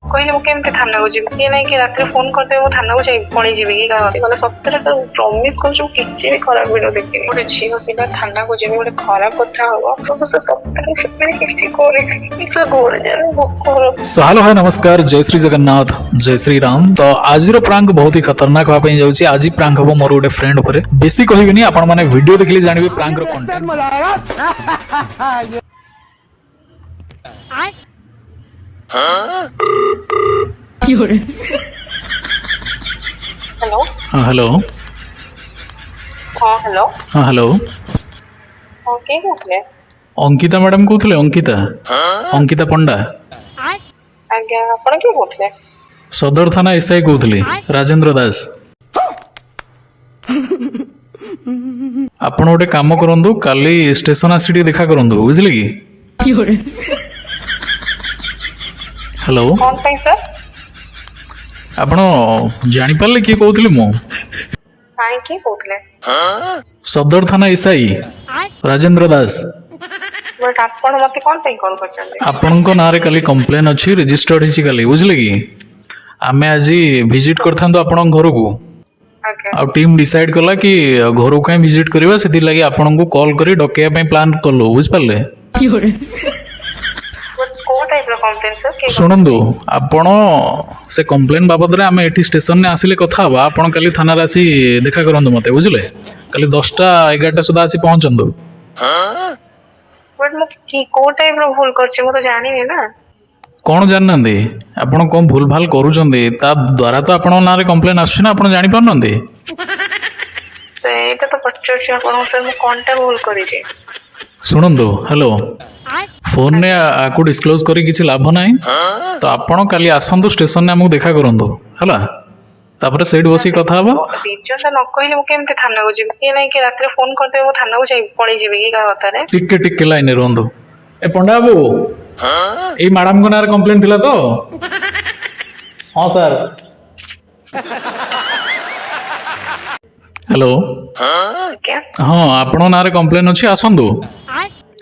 କହିଲେ ମୁଁ କେମିତି ଥାନାକୁ ଯିବି କିଏ ନାଇଁ କି ରାତିରେ ଫୋନ କରିଦେବେ ମୁଁ ଥାନାକୁ ଯାଇ ପଳେଇ ଯିବି କି କାହା କହିଲେ ସତରେ ସାର୍ ପ୍ରମିସ୍ କରୁଛୁ କିଛି ବି ଖରାପ ଭିଡିଓ ଦେଖିନି ଗୋଟେ ଝିଅ ପିଲା ଥାନାକୁ ଯିବି ଗୋଟେ ଖରାପ କଥା ହବ ତ ସେ ସତରେ ସେମିତି କିଛି କରିନି ସେ ଘରେ ଯାଏ ଭୋକ सो हेलो हाय नमस्कार जय श्री जगन्नाथ जय श्री राम। तो आज प्रांक बहुत ही खतरनाक होगा जाउची। आज प्रांक हम मोर गोटे फ्रेंड ऊपर बेसी कहबिनी आपण माने वीडियो देखिले जानबे प्रांक रो कंटेंट। हेलो हां हेलो हाँ हेलो हां हेलो हाँ किए कहते अंकिता मैडम कहथले अंकिता अंकिता पंडा आज्ञा आपण किए कहते सदर थाना एसआई कहथले राजेंद्र दास। आपण गोटे काम करंदु काली स्टेशन आसी देखा करंदु बुझले कि। हेलो कौन पे सर आपण जानि पारले कि कहथले मो काहे किए कहते सदर थाना एसआई राजेंद्र दास। बट आपण मते कौन पे कॉल करछन आपणक नारे काली कंप्लेन अच्छी रजिस्टर्ड होची काली बुझले कि। आमे आज विजिट करथांदो आपण घर को आज्ञा आ टीम डिसाइड कला कि घर को विजिट करबा सेति लागि आपण को कॉल करी डकेया पई प्लान करलो बुझ पाले। बट को टाइप रो कंप्लेंट सर के सुनंदु आपण से कंप्लेन बाबद रे आमे एठी स्टेशन ने आसिले कथा हवा आपण काली थाना रे आसी देखा करंदु मते बुझले काली 10टा 11टा सुदा आसी पहुंचंदु। बट मु की को टाइप रो भूल करछि मु तो जानि नि ना कौन जाननांदी आपण कोन भूल भाल करूचंदी ता द्वारा तो आपण नारे कंप्लेन आछि ना आपण जानि पारनंदी। सेटा तो पच्चर आपण सर मु कोनटा भूल करि छी सुनंदु हेलो फोन ने आकु डिस्क्लोज करी किछि लाभ नाही तो आपण काली आसंदु स्टेशन ने हमकु देखा करंदु हला तापर सेठ बसी कथा हबा। रीजन ता न कहले मु केमते थाना को जिबि के नाही कि रात्रे फोन करते मु थाना को जाई पळी जिबि की का कथा रे टिके टिके लाइन रे रहंदु। ए पंडा बाबू ए मैडम को नार कंप्लेंट थिला तो हां सर हेलो क्या हाँ आपण नारे कंप्लेन अछि आसंदु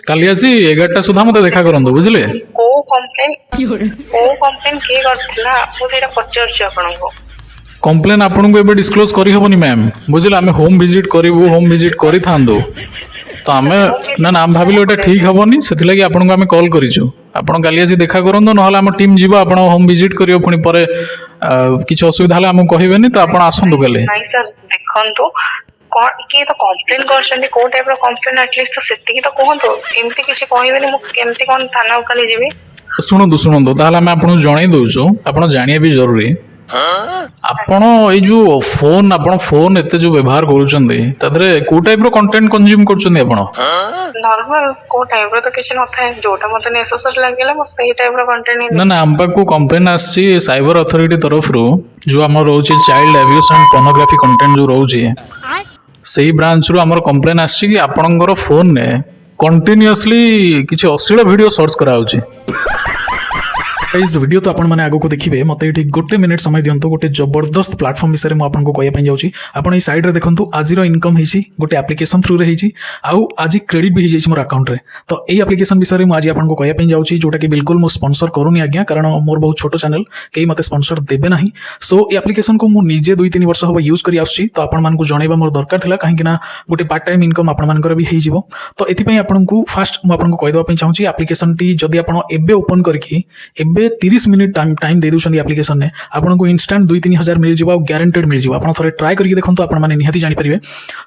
काली आसी 11टा सुधा मते देखा करंदु बुझले। को कंप्लेन के करथिला मु सेटा पच्चर छी आपण को कंप्लेन आपन को एबे डिस्क्लोज करी हबनी मैम बुझले। आमे होम विजिट करिवु होम विजिट करि थांदो तो आमे ना नाम भाबिलो एटा ठीक हबनी सेति लागि आपन को आमे कॉल करिछु। आपन काली आसी देखा करंदो नहले हम टीम जीवो आपन होम विजिट करियो पुनी परे किछ असुविधा हला हम कहिबेनी तो आपन आसंदु गले। नाही सर देखंतु के तो कंप्लेन करछन को टाइप रो कंप्लेन एटलीस्ट तो सेति तो कहंतु एमती किछ कहिबेनी मु केमती कोन थाना को काली जीबी। सुनंदु सुनंदु ताहले हम आपन जणाई दउछु आपन जानिया भी जरूरी। आपण ए जो फोन आपण फोन एते जो व्यवहार करूचंदी तदरे को टाइप रो कंटेंट कंज्यूम करचंदी आपण नॉर्मल को टाइप रो तो किछ न थाए जोटा मते नेसेसरी लागेला मो सही टाइप रो कंटेंट ना ना हम पाकू कंप्लेन आछि साइबर अथॉरिटी तरफ रो जो हमर रहउची child abuse and pornography content जो रहउची सेही ब्रांच रो हमर कंप्लेन आछि कि आपनकर फोन ने कंटीन्यूअसली किछ अश्लील वीडियो सर्च कराउची। इस वीडियो तो आपण माने आगो को देखिबे मते एठी गोटे मिनिट समय दियंतो गोटे जबरदस्त प्लेटफॉर्म विषय में आपन को कहया पई जाउची। आपण ई साइड रे देखंतु आज रो इनकम हेची गोटे एप्लीकेशन थ्रू रे हेची आउ आज क्रेडिट भी हेची मोर अकाउंट रे। तो एई एप्लीकेशन विषय में आज आपन को कहया पई जाउची जोटा कि बिल्कुल मो स्पोंसर करूनी आज्ञा कारण मोर बहुत छोटो चैनल केई मते स्पोंसर देबे नाही। सो ए एप्लीकेशन को मु निजे 2-3 वर्ष होबा यूज करी आछी तो आपण मान को जणैबा मोर दरकार थिला काहे कि ना गोटे पार्ट टाइम इनकम आपण मानकर भी हेई जिवो। तो एथि पई आपण को फास्ट मु आपण को कहि देबा पई चाहूची एप्लीकेशन टी जदी आपण एबे ओपन करके एबे 30 मिनिट टाइम दे दूसरी एप्लीकेशन ने आपन को इंस्टेंट 2-3 हजार मिल जिवो गारंटेड मिल जिवो। आपण थोड़े ट्राई करके देखंतु आपण माने निहाती जानि परिबे।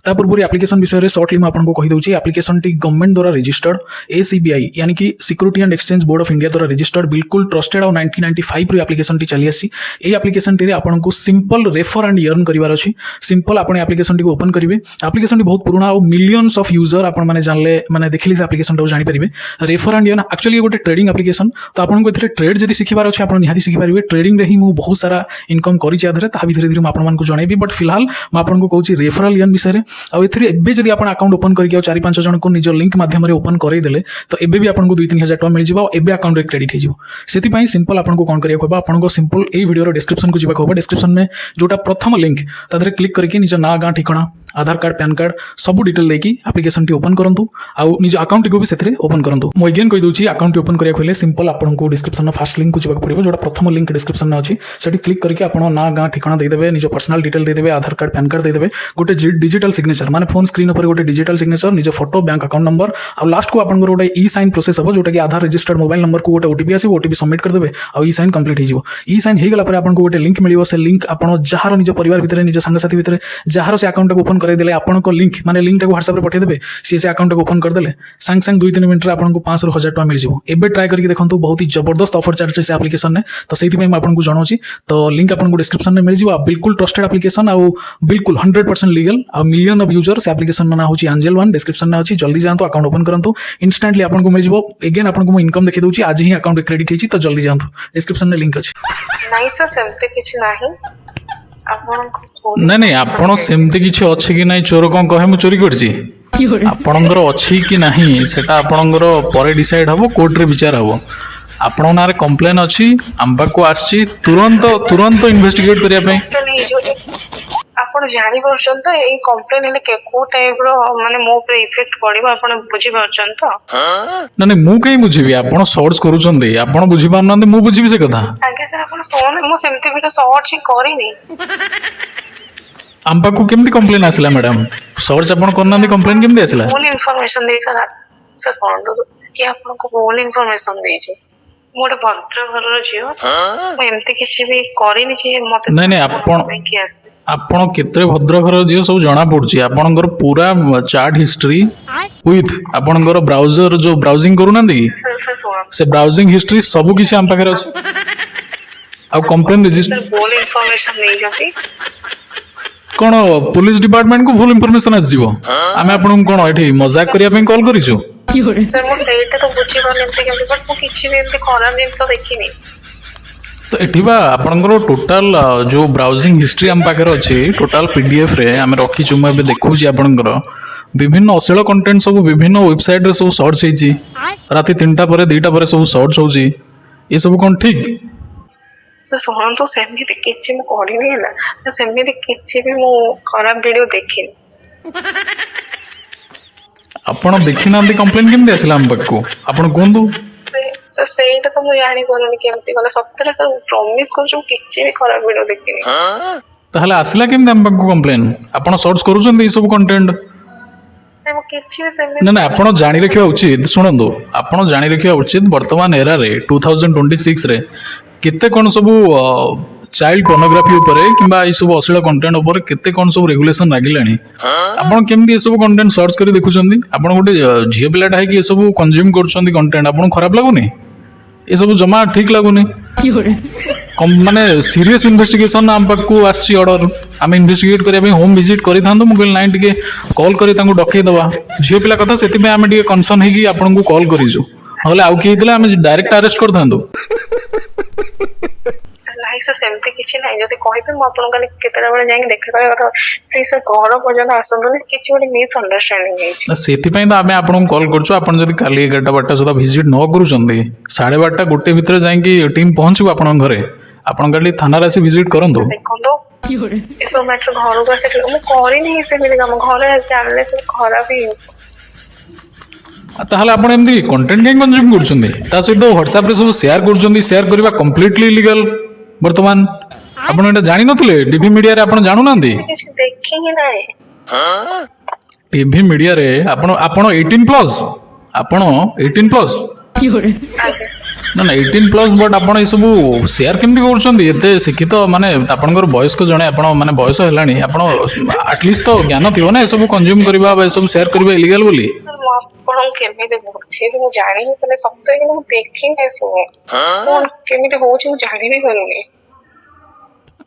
ता पूर्व एप्लीकेशन विषय रे शॉर्टली म आपन को कहि दउची एप्लीकेशन टी गवर्नमेंट द्वारा रजिस्टर्ड एसीबीआई यानी कि security and exchange board of India द्वारा रजिस्टर्ड बिल्कुल ट्रस्टेड और 1995 रो एप्लीकेशन टी चली आसी। ए एप्लीकेशन टी रे आपन को सिंपल रेफर एंड अर्न करिवार अछि। सिंपल आपण एप्लीकेशन टी को ओपन करिवे एप्लीकेशन टी बहुत पुराना और मिलियंस ऑफ यूजर आपण माने जानले माने देखिली से एप्लीकेशन टी जानि परिबे। रेफर एंड अर्न एक्चुअली गोटे ट्रेडिंग एप्लीकेशन तो आपन को एथरे ट्रेड जदी सिखिबार अछि आपण निहाती सिखि परिबे। ट्रेडिंग रे ही मु बहुत सारा इनकम करि छी आधरे ता भी धीरे धीरे म आपण मान को जणैबी बट फिलहाल म आपण को कहूची रेफरल अर्न विषय रे आ एथरे एबे जदी आपण अकाउंट ओपन करिके 4-5 जन को निज लिंक माध्यम रे ओपन करै देले तो एबे भी आपण को 2-3 हजार टका मिल जिवो एबे अकाउंट रे क्रेडिट हे जिवो। सेति पई सिंपल आपण को कोन करिया होबा आपण को सिंपल ए वीडियो रो डिस्क्रिप्शन को जिबा होबा। डिस्क्रिप्शन में जोटा प्रथम लिंक तादरे क्लिक करके निज ना गां ठिकाना आधार कार्ड पैन कार्ड सब डिटेल लेकी एप्लिकेशन टी ओपन करंतु आउ निज अकाउंट को भी सेथरे ओपन करंतु मो अगेन कहि दोची अकाउंट ओपन करिया खोले सिंपल आपनको डिस्क्रिप्शन फर्स्ट लिंक को जिबा पड़िबो जोटा प्रथम लिंक डिस्क्रिप्शन में अछि सेठी क्लिक करके आपण ना गां ठिकाना दे देबे निज पर्सनल डिटेल दे देबे आधार कार्ड पैन कार्ड दे देबे गोटे डिजिटल सिग्नेचर माने फोन स्क्रीन ऊपर गोटे डिजिटल सिग्नेचर निज फोटो बैंक अकाउंट नंबर आ लास्ट को आपन गोटे ई साइन प्रोसेस हो जोटा कि आधार रजिस्टर्ड मोबाइल नंबर को गोटे ओटीपी आसी ओटीपी सबमिट कर देबे आ ई साइन कंप्लीट हो जिवो ई साइन हे गला पर आपन को गोटे लिंक मिलिवो से लिंक आपण जहार निज परिवार भितरे निज संगसाथी भितरे जहार से अकाउंट को ओपन करे देले आपन को लिंक माने लिंक को व्हाट्सएप रे पठे देबे से अकाउंट को ओपन कर देले संग संग 2-3 मिनिट रे आपन को 500 1000 टका मिल जिवो एबे ट्राई करके देखंतु बहुत ही जबरदस्त ऑफर चल छै से एप्लीकेशन ने तो सेति में आपन को जणौची तो लिंक आपन को डिस्क्रिप्शन में मिल जिवो बिल्कुल ट्रस्टेड एप्लीकेशन आ बिल्कुल 100% लीगल आ मिलियन ऑफ यूजर से एप्लीकेशन ना होची एंजल वन डिस्क्रिप्शन में अछि जल्दी जानतो अकाउंट ओपन करंतु इंस्टेंटली आपन को मिल जिवो अगेन आपन को मो इनकम देखि दोची आज ही अकाउंट क्रेडिट हेची तो जल्दी जानतो डिस्क्रिप्शन में लिंक अछि नहीं सर सेमते किछ नाही आपनको नहीं नहीं आपण सेमती किछि अछि कि नहीं चोर कोन कहे मु चोरी करछि आपणकर अछि कि नहीं सेटा आपणकर परे डिसाइड हबो कोर्ट रे विचार हबो आपण नारे कंप्लेन अछि आंबा को आछि तुरंत तुरंत इन्वेस्टिगेट करिया पे तो नहीं जो आपण जानि परछन तो ए कंप्लेन हेले के को टाइप रो माने मो पे इफेक्ट पड़िबो आपण बुझि परछन तो ना नहीं मु कहीं बुझिबी आपण सर्च करूछंदी आपण बुझि पारनंदी मु बुझिबी से कथा आगे सर आपण सोन मु सेमते भी सर्च करिनी आंबा को केमती कंप्लेन आसिला मैडम सर्च आपण करनंदी कंप्लेन केमती आसिला फुल इन्फॉर्मेशन दे सर सर सोन तो कि आपण को फुल इन्फॉर्मेशन दे छै मोटे भद्र घर झियो मैं एमती किसी भी करिनी छी मते नहीं नहीं आपण आपण केतरे भद्र घर झियो सब जणा पड़छि आपणकर पूरा चैट हिस्ट्री विथ आपणकर ब्राउजर जो ब्राउजिंग करूनंदी सर सोन से ब्राउजिंग हिस्ट्री सब किसी आम पाखे अछि आ complain register sir full information नहीं जति कोन पुलिस डिपार्टमेंट को फुल इंफॉर्मेशन आस जीवो आमे आपन कोन एठी मजाक करिया पे कॉल करिछु सर मो सेटा तो बुझी पाने एमती केमती बट मो किछि भी एमती खराब दिन तो देखिनी तो एठी बा आपनकर टोटल जो ब्राउजिंग हिस्ट्री आम पाखे अछि टोटल पीडीएफ रे आमे रखी छु मैं देखु छी आपनकर विभिन्न अश्लील कंटेंट सब विभिन्न वेबसाइट रे सब सर्च हेछि राती 3टा परे 2टा परे सब सर्च होछि ए सब कोन ठीक सर सोहन तो सेमिति किछि मो करिनी हैला तो सेमिति किछि भी मो खराब वीडियो देखिनी आपण देखि नांदी कंप्लेन केमती आसिला हम पाखको आपण कोंदु सर सेटा तो मु जानि कोनी केमती गला सप्तरे सर प्रॉमिस करछु किछि भी खराब वीडियो देखिनी ताहले आसिला केमती हम पाखको कंप्लेन आपण सर्च करूछन ई सब कंटेंट मो किछि भी सेमिति ना ना आपण जानि रखिबा उचित सुनंदो आपण जानि रखिबा उचित वर्तमान एरा रे 2026 रे केते कोन सब चाइल्ड पोर्नोग्राफी ऊपर किंबा ई सब अश्लील कंटेंट ऊपर केते कोन सब रेगुलेशन लागिलानी आपण केमती ए सब कंटेंट सर्च करी देखुछंदी आपण गोटे झियो पिलाटा है कि ए सब कंज्यूम करछंदी कंटेंट आपण खराब लागुनी ए सब जमा ठीक लागुनी माने सीरियस इन्वेस्टिगेशन हम पाखको आछि ऑर्डर आम इन्वेस्टिगेट करिया होम विजिट करि थांदो मु कहल नाइन टिके कॉल करी तांको डकै दवा झियो पिला कथा सेति में आम टिके कंसर्न है कि आपण को कॉल करिजु हले आउ कि हितले आम डायरेक्ट अरेस्ट कर थांदो नहीं सर सेमती किछि नहीं जति कहबे म आपन काले केतरा बेले जाई देखा करे कथा प्लीज सर घर पर्यंत आसंदो किछि गोटे मिस अंडरस्टैंडिंग हेछि ना सेति पई तो आमे आपन कॉल करछु आपन जदी काली 11टा बाटा सुधा विजिट न करूचंदी 12:30 गोटे भितर जाई कि टीम पहुंचबो आपन घरे आपन काली थाना रासी विजिट करंदो देखंदो एसो मैटर घर को से म करि नहीं से मिले काम घरे जानले से खराब ही ताहले आपण एमदी कंटेंट के कंज्यूम करछंदी ता सहित व्हाट्सएप रे सब शेयर करछंदी शेयर करबा कंप्लीटली इलीगल वर्तमान आपण एटा जानि नथले टीवी मीडिया रे आपण जानु नांदी किछि देखि ही नाही टीवी मीडिया रे आपण 18 प्लस आपण 18 प्लस ना ना 18 प्लस बट आपण ए सब शेयर केमती करछंदी एते शिक्षित माने आपनकर बयस को जणे आपण माने बयस हेलानी आपण एटलीस्ट तो ज्ञान थियो ना ए सब कंज्यूम करबा ए सब शेयर करबा इलीगल बोली आपण केमिते होछि मु जानि पले सप्ताह कि मु देखि नै सो कोन केमिते होछि मु जानि नै करूनी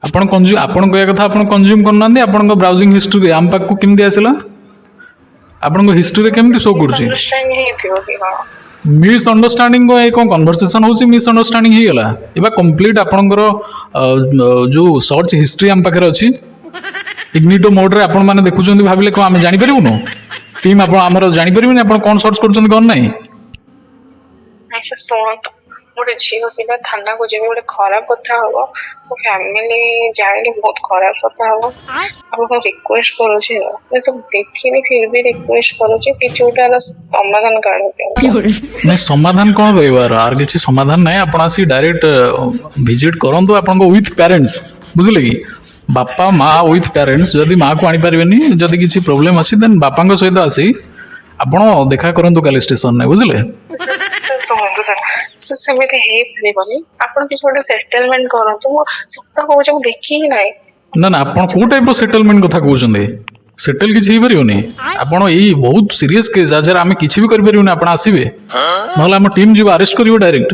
आपण कंज्यूम आपण कहया कथा आपण कंज्यूम करनांदी आपण को ब्राउजिंग हिस्ट्री रे आम पाक को केमती आसिला आपण को हिस्ट्री रे केमती शो करछि अंडरस्टैंडिंग हे थियो कि हां मिस अंडरस्टैंडिंग को एक कन्वर्सेशन होछि मिस अंडरस्टैंडिंग ही गला एबा कंप्लीट आपनकर जो सर्च हिस्ट्री हम पाखरे अछि इग्निटो मोड रे आपण माने देखुछंदी भाबिले को हम जानि परिबुनो टीम आपण हमर जानि परिबुनी आपण कोन सर्च करछंदी कोन नै ऐसा सोन ଗୋଟେ ଝିଅ ପିଲା ଥାନାକୁ ଯିବେ ଗୋଟେ ଖରାପ କଥା ହବ, ମୋ ଫ୍ୟାମିଲି ଜାଣିଲେ ବହୁତ ଖରାପ କଥା ହବ। ଆପଣଙ୍କୁ ରିକ୍ୱେଷ୍ଟ କରୁଛି, ଏସବୁ ଦେଖିନି ଫିର୍ ବି ରିକ୍ୱେଷ୍ଟ କରୁଛି କିଛି ଗୋଟେ ସମାଧାନ କାଢନ୍ତୁ। ନାଇଁ ସମାଧାନ କ'ଣ ରହିବାର, ଆର କିଛି ସମାଧାନ ନାହିଁ। ଆପଣ ଆସି ଡାଇରେକ୍ଟ ଭିଜିଟ୍ କରନ୍ତୁ ଆପଣଙ୍କ ୱିଥ୍ ପ୍ୟାରେଣ୍ଟସ୍, ବୁଝିଲେ କି? ବାପା ମା ୱିଥ୍ ପ୍ୟାରେଣ୍ଟସ୍। ଯଦି ମାଆକୁ ଆଣିପାରିବେନି, ଯଦି କିଛି ପ୍ରୋବ୍ଲେମ୍ ଅଛି ଦେନ୍ ବାପାଙ୍କ ସହିତ ଆସି ଆପଣ ଦେଖା କରନ୍ତୁ କାଲି ଷ୍ଟେସନରେ, ବୁଝିଲେ? ଶୁଣନ୍ତୁ ସାର୍, ସେମିତି ହେଇପାରିବନି। ଆପଣ କିଛି ଗୋଟେ ସେଟଲମେଣ୍ଟ କରନ୍ତୁ। ମୁଁ ସତ କହୁଛି ମୁଁ ଦେଖି ହିଁ ନାହିଁ। ନା ନା, ଆପଣ କୋଉ ଟାଇପ୍ର ସେଟଲମେଣ୍ଟ କଥା କହୁଛନ୍ତି? ସେଟଲ୍ କିଛି ହେଇପାରିବନି। ଆପଣ ଏଇ ବହୁତ ସିରିୟସ୍ କେସ୍ ଆଜରେ ଆମେ କିଛି ବି କରିପାରିବୁନି। ଆପଣ ଆସିବେ, ନହେଲେ ଆମ ଟିମ୍ ଯିବ ଆରେଷ୍ଟ କରିବ ଡାଇରେକ୍ଟ।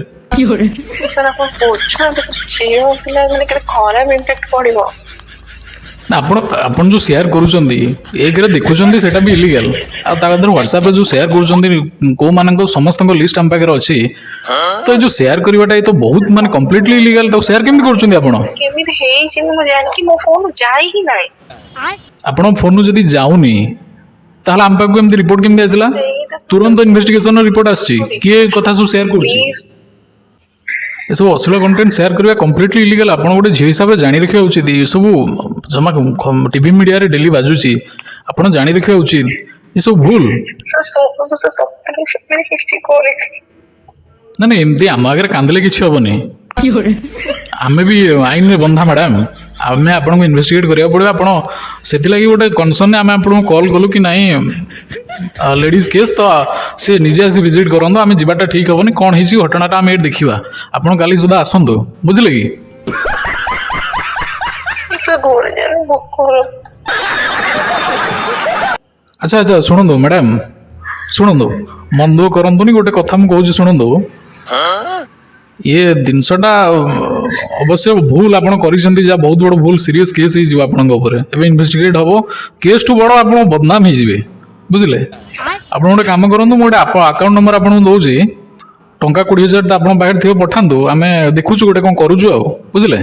ସାର୍ ଆପଣ ବୁଝୁନାହାନ୍ତି, ଝିଅ ପିଲା ମାନେ କେତେ ଖରାପ ଇମ୍ପାକ୍ଟ ପଡିବ। ନା ଆପଣ ଯେଉଁ ସେୟାର କରୁଛନ୍ତି, ଏକରେ ଦେଖୁଛନ୍ତି ସେଇଟା ବି ଇଲିଗାଲ, ଆଉ ତା ଦେହରେ ହ୍ୱାଟ୍ସଆପ୍ରେ ଯେଉଁ ସେୟାର କରୁଛନ୍ତି କେଉଁମାନଙ୍କ ସମସ୍ତଙ୍କ ଲିଷ୍ଟ ଆମ ପାଖରେ ଅଛି। ତ ଏ ଯେଉଁ ସେୟାର କରିବାଟା ଏ ତ ବହୁତ ମାନେ କମ୍ପ୍ଲିଟଲି ଇଲିଗାଲ। ତାକୁ ସେୟାର କେମିତି କରୁଛନ୍ତି ଆପଣ? କେମିତି ହେଇଛି ମୁଁ ଜାଣିକି ମୋ ଫୋନ ଯାଇ ହିଁ ନାହିଁ। ଆପଣଙ୍କ ଫୋନରୁ ଯଦି ଯାଉନି ତାହେଲେ ଆମ ପାଖକୁ ଏମିତି ରିପୋର୍ଟ କେମିତି ଆସିଲା? ତୁରନ୍ତ ଇନଭେଷ୍ଟିଗେସନ ରିପୋର୍ଟ ଆସିଛି। କିଏ କଥା ସବୁ ସେୟାର କରୁଛି? ଏସବୁ ଅଶ୍ଳୀଳ କଣ୍ଟେଣ୍ଟ ସେୟାର କରିବା କମ୍ପ୍ଲିଟଲି ଇଲିଗାଲ। ଆପଣ ଗୋଟେ ଝିଅ ହିସାବରେ ଜାଣି ରଖିବା ଉଚିତ। ଏସବୁ ଜମା ଟିଭି ମିଡ଼ିଆରେ ଡେଲି ବାଜୁଛି, ଆପଣ ଜାଣି ରଖିବା ଉଚିତ ଏସବୁ ଭୁଲ। ନା ନା, ଏମିତି ଆମ ଆଗରେ କାନ୍ଦିଲେ କିଛି ହବନି। ଆମେ ବି ଆଇନରେ ବନ୍ଧା ମ୍ୟାଡ଼ାମ। ଆମେ ଆପଣଙ୍କୁ ଇନଭେଷ୍ଟିଗେଟ୍ କରିବାକୁ ପଡ଼ିବ। ଆପଣ ସେଥିଲାଗି ଗୋଟେ କନସର୍ନରେ ଆମେ ଆପଣଙ୍କୁ କଲ୍ କଲୁ କି ନାହିଁ ଲେଡ଼ିଜ୍ କେସ୍, ତ ସେ ନିଜେ ଆସି ଭିଜିଟ୍ କରନ୍ତୁ। ଆମେ ଯିବାଟା ଠିକ୍ ହେବନି, କ'ଣ ହେଇଛି ଘଟଣାଟା ଆମେ ଏଠି ଦେଖିବା। ଆପଣ କାଲି ସୁଦ୍ଧା ଆସନ୍ତୁ, ବୁଝିଲେ କି? ଆଚ୍ଛା ଆଚ୍ଛା, ଶୁଣନ୍ତୁ ମ୍ୟାଡ଼ାମ, ଶୁଣନ୍ତୁ, ମନ ଦୁଃଖ କରନ୍ତୁନି। ଗୋଟେ କଥା ମୁଁ କହୁଛି ଶୁଣନ୍ତୁ। ଇଏ ଜିନିଷଟା ଅବଶ୍ୟ ଭୁଲ ଆପଣ କରିଛନ୍ତି, ଯାହା ବହୁତ ବଡ଼ ଭୁଲ, ସିରିୟସ୍ କେସ୍ ହେଇଯିବ ଆପଣଙ୍କ ଉପରେ। ଏବେ ଇନଭେଷ୍ଟିଗେଟ୍ ହେବ, କେସ୍ ଟୁ ବଡ଼ ଆପଣ ବଦନାମ ହେଇଯିବେ, ବୁଝିଲେ? ଆପଣ ଗୋଟେ କାମ କରନ୍ତୁ, ମୁଁ ଗୋଟେ ଆକାଉଣ୍ଟ ନମ୍ବର ଆପଣଙ୍କୁ ଦେଉଛି, ଟଙ୍କା 20,000 ତ ଆପଣଙ୍କ ପାଖରେ ଥିବ, ପଠାନ୍ତୁ। ଆମେ ଦେଖୁଛୁ ଗୋଟେ କ'ଣ କରୁଛୁ ଆଉ, ବୁଝିଲେ?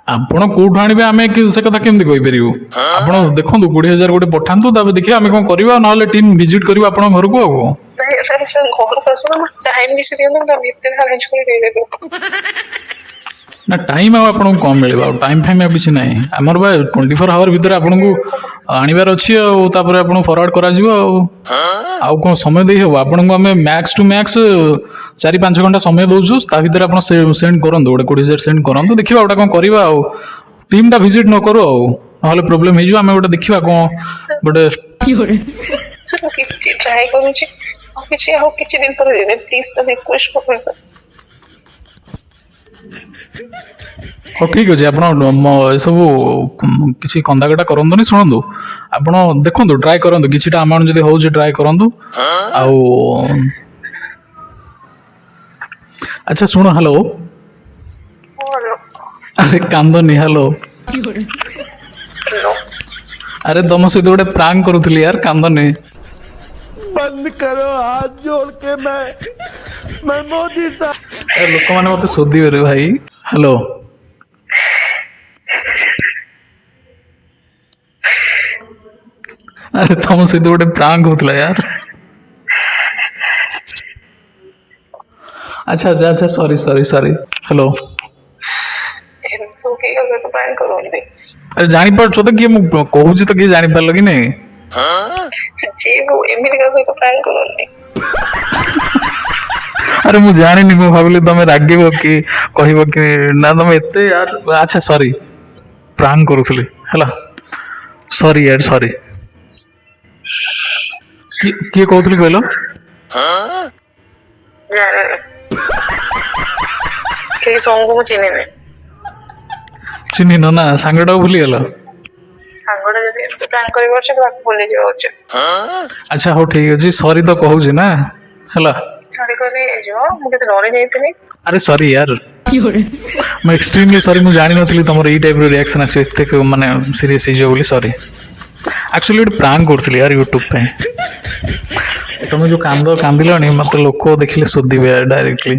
ଆପଣ କୋଉଠୁ ଆଣିବେ ଆମେ ସେ କଥା କେମିତି କହିପାରିବୁ? ଆପଣ ଦେଖନ୍ତୁ 20,000 ଗୋଟେ ପଠାନ୍ତୁ, ତାପରେ ଦେଖିବା ଆମେ କ'ଣ କରିବା, ନହେଲେ ଟିମ୍ ଭିଜିଟ୍ କରିବ ଆପଣଙ୍କ ଘରକୁ ଆଉ। ନା ଟାଇମ୍ ଆଉ ଆପଣଙ୍କୁ କମ୍ ମିଳିବ, ଆଉ ଟାଇମ୍ ଫାଇମ୍ ଆଉ କିଛି ନାହିଁ। ଆମର ବା 24 ଆୱାର ଭିତରେ ଆପଣଙ୍କୁ ଆଣିବାର ଅଛି, ଆଉ ତାପରେ ଆପଣଙ୍କୁ ଫରୱାର୍ଡ଼ କରାଯିବ। ଆଉ କ'ଣ ସମୟ ଦେଇ ହେବ ଆପଣଙ୍କୁ? ଆମେ ମ୍ୟାକ୍ସ ଟୁ ମ୍ୟାକ୍ସ 4-5 ଘଣ୍ଟା ସମୟ ଦେଉଛୁ, ତା ଭିତରେ ଆପଣ ସେଣ୍ଡ କରନ୍ତୁ, ଗୋଟେ 20,000 ସେଣ୍ଡ କରନ୍ତୁ, ଦେଖିବା ଗୋଟେ କ'ଣ କରିବା। ଆଉ ଟିମ୍ଟା ଭିଜିଟ୍ ନ କରୁ, ଆଉ ନହେଲେ ପ୍ରୋବ୍ଲେମ୍ ହେଇଯିବ। ଆମେ ଗୋଟେ ଦେଖିବା କ'ଣ ଗୋଟେ। କିଛି ଟ୍ରାଏ କରୁଛି, ଆଉ କିଛି ଦିନ ପରେ ଦେବେ ପ୍ଲିଜ, ରିକ୍ୱେଷ୍ଟ କରୁଛି। ହଉ ଠିକ୍ ଅଛି, ଆପଣ ଏସବୁ କିଛି କନ୍ଦାକଟା କରନ୍ତୁନି। ଶୁଣନ୍ତୁ, ଆପଣ ଦେଖନ୍ତୁ, ଟ୍ରାଏ କରନ୍ତୁ, କିଛିଟା ଆମାଉଣ୍ଟ ଯଦି ହେଉଛି ଟ୍ରାଏ କରନ୍ତୁ। ଆଉ ଆଚ୍ଛା ଶୁଣ, ହ୍ୟାଲୋ, ଆରେ କାନ୍ଦନି, ହ୍ୟାଲୋ। ଆରେ ତମ ସହିତ ଗୋଟେ ପ୍ରାଙ୍କ୍ କରୁଥିଲି ୟାର, କାନ୍ଦନି। बंद करो हाथ जोड़ के मैं मोदी साहब। ଲୋକମାନେ ମତେ ଶୋଧିବେ ରେ ଭାଇ। ହ୍ୟାଲୋ, ଆରେ ତମ ସହିତ ଗୋଟେ ପ୍ରାଙ୍କ୍ ହଉଥିଲା ୟାର। ଆଚ୍ଛା ଆଚ୍ଛା ଆଚ୍ଛା, ସରି ସରି ସରି। ହ୍ୟାଲୋ, ଆରେ ଜାଣିପାରୁଛ ତ କିଏ ମୁଁ କହୁଛି? ତ କିଏ ଜାଣିପାରିଲ କି ନାଇଁ? ଆରେ ମୁଁ ଜାଣିନି, ମୁଁ ଭାବିଲି ତମେ ରାଗିବ କି କହିବ କି ନା ତମେ ଏତେ ୟାର। ଆଚ୍ଛା ସରି, ପ୍ରାଙ୍କ୍ କରୁଥିଲି ହେଲା। ସରି ୟାର, ସରି। କିଏ କହୁଥିଲି କହିଲ? ଚିହ୍ନିନ ନା? ସାଙ୍ଗଟାକୁ ଭୁଲିଗଲ? ଆଚ୍ଛା ହଉ ଠିକ୍ ଅଛି, ସରି ତ କହୁଛି ନା, ହେଲା। ଆରେ ସରି ୟାର, ମୁଁ ଏକ୍ସଟ୍ରିମଲି ସରି। ମୁଁ ଜାଣିନଥିଲି ତମର ଏଇ ଟାଇପ୍ର ରିଆକ୍ସନ୍ ଆସିବ, ଏତେ ମାନେ ସିରିୟସ୍ ହେଇଯିବ ବୋଲି। ସରି, ଆକ୍ଚୁଆଲି ଗୋଟେ ପ୍ରାଙ୍କ୍ କରୁଥିଲି ୟାର ୟୁଟ୍ୟୁବ୍ ପାଇଁ। ତମେ ଯେଉଁ କାନ୍ଦିଲଣି, ମତେ ଲୋକ ଦେଖିଲେ ଶୋଧିବେ ଡାଇରେକ୍ଟଲି,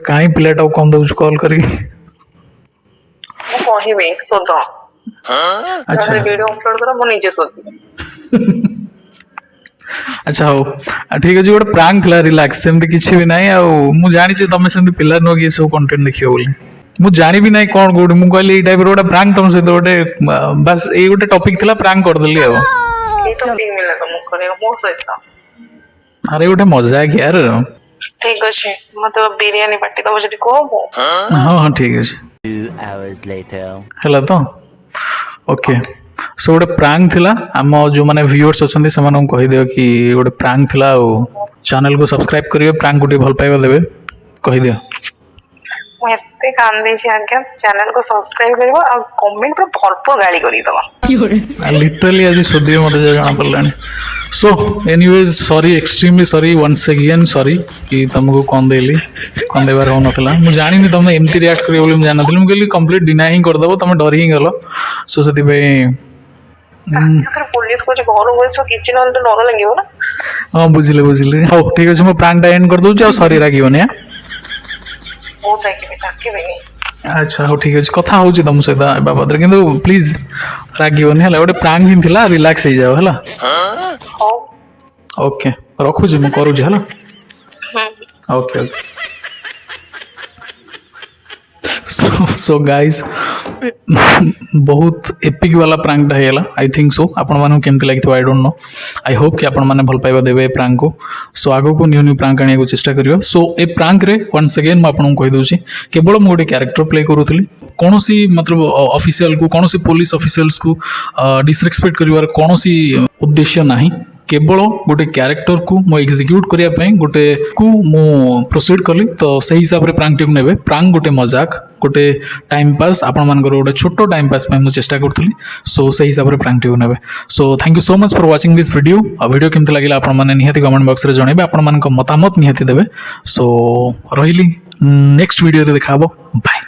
କାହିଁ ପିଲାଟାକୁ କ'ଣ ଦଉଛୁ କଲ୍ କରିକି। କହିବି ଶୋଧ। ଆଚ୍ଛା ଭିଡିଓ ଅପଲୋଡ କର ମୁଁ ନିଜେ ଶୋଧିବି। ଆଚ୍ଛା ହଉ ଠିକ ଅଛି ଗୋଟେ ପ୍ରାଙ୍କ ଥିଲା ରିଲାକ୍ସ ସେମିତି କିଛି ବି ନାହିଁ ଆଉ ମୁଁ ଜାଣିଛି ତମେ ସେମିତି ପିଲା ନୁହଁ କି ସବୁ କଣ୍ଟେଣ୍ଟ ଦେଖିବ ବୋଲି ମୁଁ ଜାଣିବି ନାହିଁ କଣ କୋଉଠି ମୁଁ କହିଲି ଏଇ ଟାଇପର ଗୋଟେ ପ୍ରାଙ୍କ ତମ ସହିତ ଗୋଟେ ବାସ୍ ଏଇ ଗୋଟେ ଟପିକ ଥିଲା ପ୍ରାଙ୍କ କରିଦେଲି ଆଉ ଏଇ ଟପିକ ମିଳିଲା ତମକୁ କରିବାକୁ ମୋ ସହିତ। ଆରେ ଗୋଟେ ମଜାକ ୟାର ଠିକ ଅଛି ମତେ ବିରିୟାନୀ ପାଟି ଦବ ଯଦି କୁହ ମୁଁ ହଁ ହଁ ଠିକ ଅଛି 2 hours later. ହେଲା ତ ଓକେ ସୋ ଗୋଟେ ପ୍ରାଙ୍କ ଥିଲା ଆମ ଯେଉଁମାନେ ଭିଉଅର୍ସ ଅଛନ୍ତି ସେମାନଙ୍କୁ କହିଦିଅ କି ଗୋଟେ ପ୍ରାଙ୍କ ଥିଲା ଆଉ ଚ୍ୟାନେଲକୁ ସବସ୍କ୍ରାଇବ କରିବେ ପ୍ରାଙ୍କକୁ ଟିକେ ଭଲ ପାଇବା ଦେବେ କହିଦିଅ ମୁଁ ଏତେ କାନ୍ଦିଛି ଆଜ୍ଞା ଚ୍ୟାନେଲକୁ ସବସ୍କ୍ରାଇବ କରିବ ଆଉ କମେଣ୍ଟ ପୁରା ଭରପୁର ଗାଳି କରିଦବ। ଲିଟରାଲି ଆଜି ଶୋଧିବେ ମୋତେ ଯାହା ଜଣାପଡ଼ିଲାଣି ସୋ ଏନିୱେଜ ସରି ଏକ୍ସଟ୍ରିମଲି ସରି ୱାନ୍ସ ଏଗେନ୍ ସରି କି ତମକୁ କଣ ଦେଲି କଣ ଦେବାର ହେଉନଥିଲା ମୁଁ ଜାଣିନି ତମେ ଏମିତି ରିଆକ୍ଟ କରିବ ବୋଲି ମୁଁ ଜାଣିନଥିଲି ମୁଁ କହିଲି କମ୍ପ୍ଲିଟ୍ ଡିନାଇ ହିଁ କରିଦେବ ତମେ ଡରି ହିଁ ଗଲ ସୋ ସେଥିପାଇଁ ପୋଲିସ କହୁଛି ଘରକୁ ବସିବ କିଛି ନହେଲେ ତ ଡର ଲାଗିବ ନା। ହଁ ବୁଝିଲେ ହଉ ଠିକ ଅଛି ମୁଁ ପ୍ରାଙ୍କଟା ଏଣ୍ଡ କରିଦେଉଛି ଆଉ ସରି ରାଗିବନି ବହୁତ ରାଗିବି ରାଗିବିନି। ଆଚ୍ଛା ହଉ ଠିକ ଅଛି କଥା ହେଉଛି ତମ ସହିତ ଏ ବାବଦରେ କିନ୍ତୁ ପ୍ଲିଜ ରାଗିବନି ହେଲା ଗୋଟେ ପ୍ରାଙ୍କ ହିଁ ଥିଲା ରିଲାକ୍ସ ହେଇଯାଅ ହେଲା ହଉ ଓକେ ରଖୁଛି ମୁଁ କରୁଛି ହେଲା ଓକେ ଓକେ सो गाइज बहुत एपिक वाला प्रांकटा होगा आई थिंक सो आपण मानक केमती लगी I don't know I hope कि आपण मैंने भल पाइबा देवे प्रांक को सो आगो को न्यू प्रांक आने को चेष्टा करियो सो ए प्रांक रे वन्स अगेन मैं आपको कहि दूची केवल मु गोटे कैरेक्टर प्ले करूथली कोनोसी मतलब ऑफिशियल को कोनोसी पुलिस ऑफिशियल्स को डिसरेस्पेक्ट करिवार कोनोसी उद्देश्य नाही केवल गोटे क्यारेक्टर को मु एग्जीक्यूट करने गोटे को मु प्रोसीड कली तो सही हिसाब से प्रांक टी ने प्रांक गोटे मजाक गोटे टाइम पास आपण मानकर गोटे छोट टाइम पास मु चेष्टा करी सो सही हिसाब से प्रांक टी ने so thank you so much for watching this video video केमती लगे आपण मैंने निहाती कमेंट बॉक्स में जनइबे आपण मान मतामत निहाती देबे सो रही नेक्स्ट वीडियो देखा बाय।